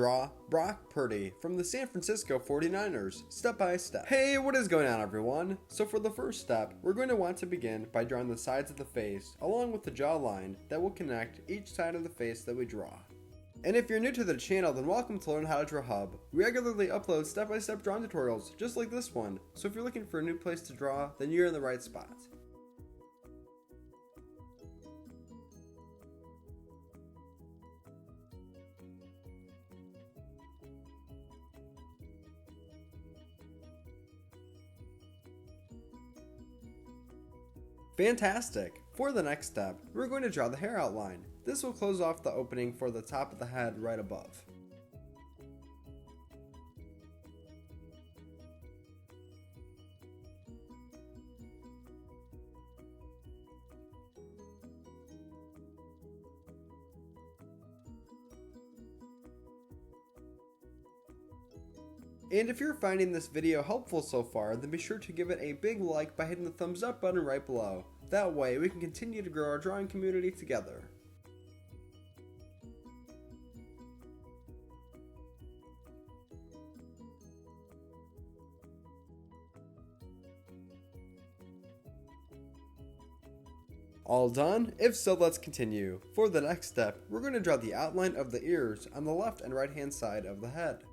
Draw Brock Purdy from the San Francisco 49ers, step by step. Hey, what is going on everyone? So for the first step, we're going to want to begin by drawing the sides of the face along with the jawline that will connect each side of the face that we draw. And if you're new to the channel, then welcome to Learn How to Draw Hub. We regularly upload step-by-step drawing tutorials just like this one, so if you're looking for a new place to draw, then you're in the right spot. Fantastic! For the next step, we're going to draw the hair outline. This will close off the opening for the top of the head right above. And if you're finding this video helpful so far, then be sure to give it a big like by hitting the thumbs up button right below. That way we can continue to grow our drawing community together. All done? If so, let's continue. For the next step, we're going to draw the outline of the ears on the left and right hand side of the head.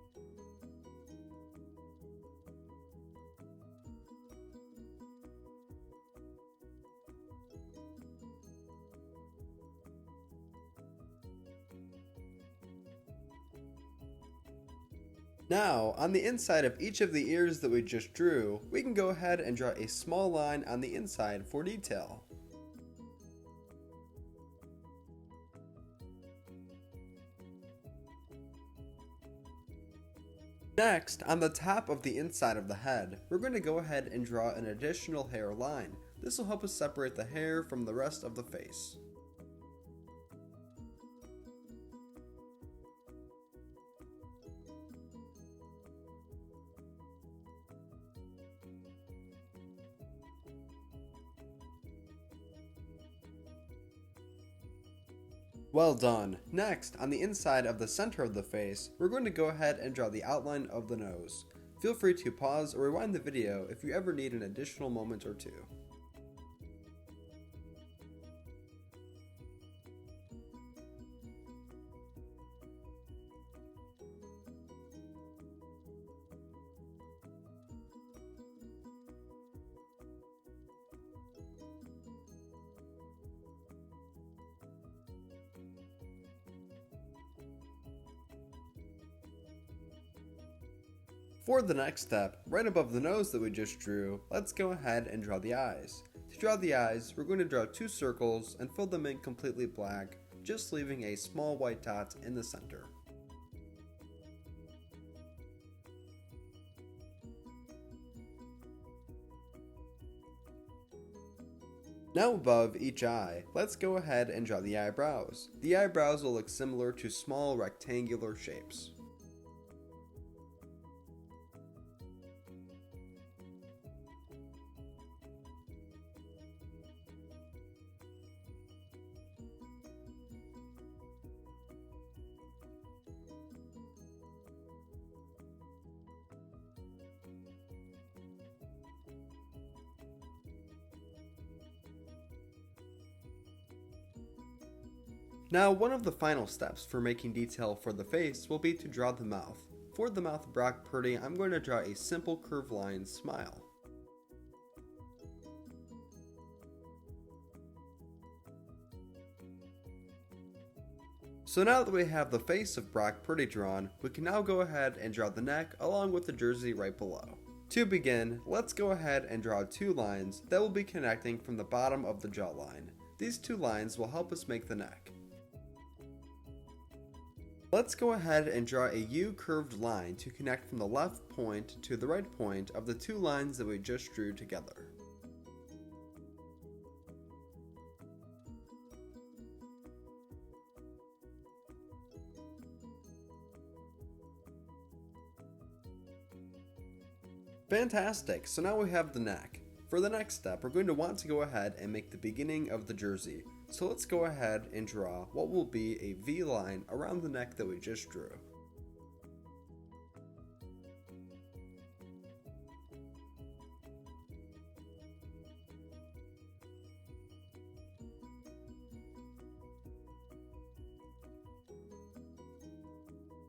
Now, on the inside of each of the ears that we just drew, we can go ahead and draw a small line on the inside for detail. Next, on the top of the inside of the head, we're going to go ahead and draw an additional hair line. This will help us separate the hair from the rest of the face. Well done. Next, on the inside of the center of the face, we're going to go ahead and draw the outline of the nose. Feel free to pause or rewind the video if you ever need an additional moment or two. For the next step, right above the nose that we just drew, let's go ahead and draw the eyes. To draw the eyes, we're going to draw two circles and fill them in completely black, just leaving a small white dot in the center. Now above each eye, let's go ahead and draw the eyebrows. The eyebrows will look similar to small rectangular shapes. Now, one of the final steps for making detail for the face will be to draw the mouth. For the mouth of Brock Purdy, I'm going to draw a simple curved line smile. So now that we have the face of Brock Purdy drawn, we can now go ahead and draw the neck along with the jersey right below. To begin, let's go ahead and draw two lines that will be connecting from the bottom of the jawline. These two lines will help us make the neck. Let's go ahead and draw a U-curved line to connect from the left point to the right point of the two lines that we just drew together. Fantastic, so now we have the neck. For the next step, we're going to want to go ahead and make the beginning of the jersey. So let's go ahead and draw what will be a V line around the neck that we just drew.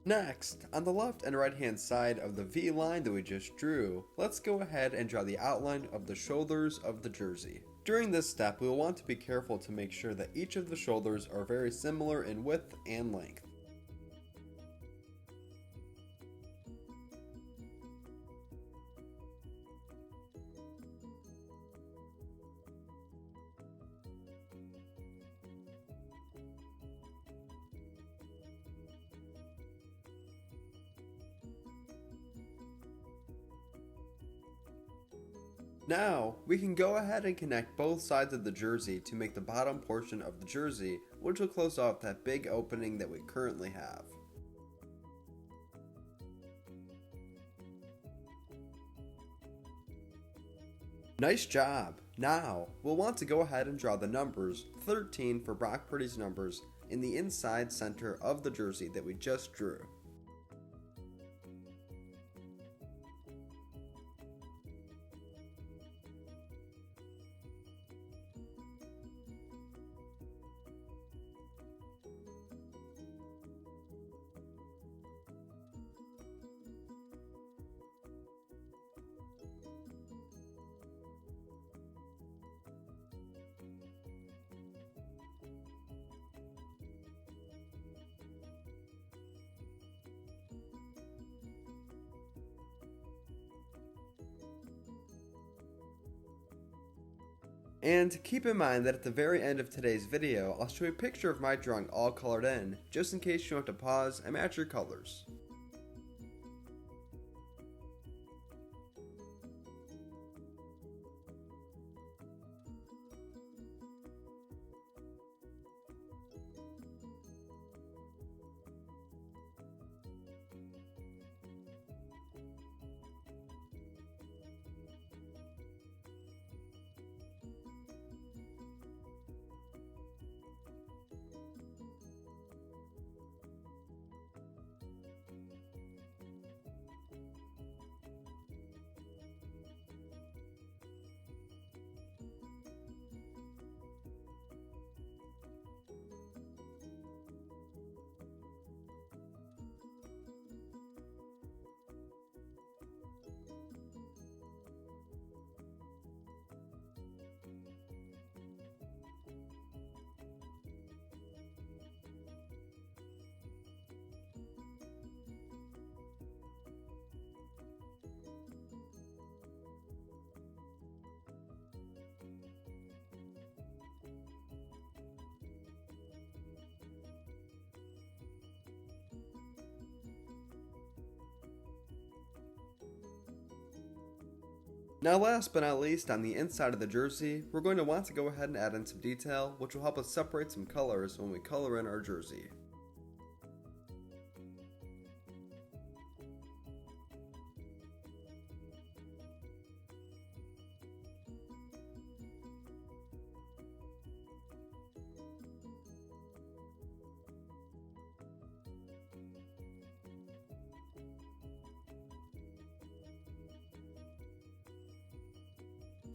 Next, on the left and right hand side of the V line that we just drew, let's go ahead and draw the outline of the shoulders of the jersey. During this step, we will want to be careful to make sure that each of the shoulders are very similar in width and length. Now, we can go ahead and connect both sides of the jersey to make the bottom portion of the jersey, which will close off that big opening that we currently have. Nice job! Now, we'll want to go ahead and draw the numbers 13 for Brock Purdy's numbers in the inside center of the jersey that we just drew. And keep in mind that at the very end of today's video, I'll show you a picture of my drawing all colored in, just in case you want to pause and match your colors. Now last but not least, on the inside of the jersey, we're going to want to go ahead and add in some detail, which will help us separate some colors when we color in our jersey.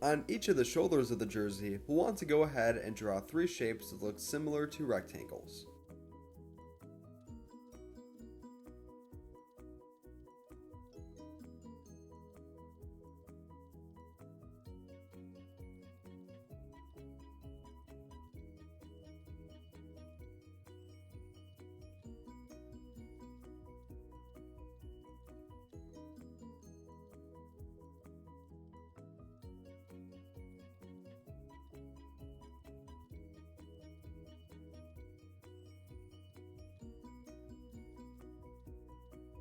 On each of the shoulders of the jersey, we'll want to go ahead and draw 3 shapes that look similar to rectangles.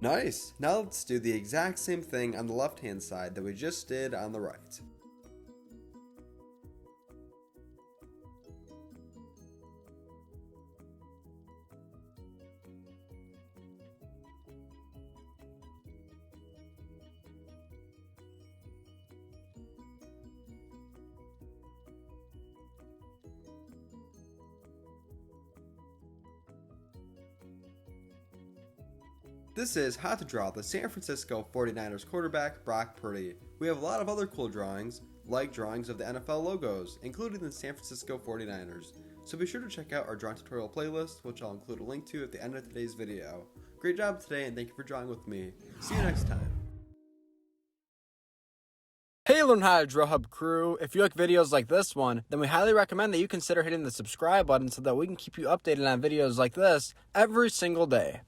Nice! Now let's do the exact same thing on the left hand side that we just did on the right. This is how to draw the San Francisco 49ers quarterback Brock Purdy. We have a lot of other cool drawings, like drawings of the NFL logos, including the San Francisco 49ers. So be sure to check out our drawing tutorial playlist, which I'll include a link to at the end of today's video. Great job today, and thank you for drawing with me. See you next time. Hey Learn How to Draw Hub crew, if you like videos like this one, then we highly recommend that you consider hitting the subscribe button so that we can keep you updated on videos like this every single day.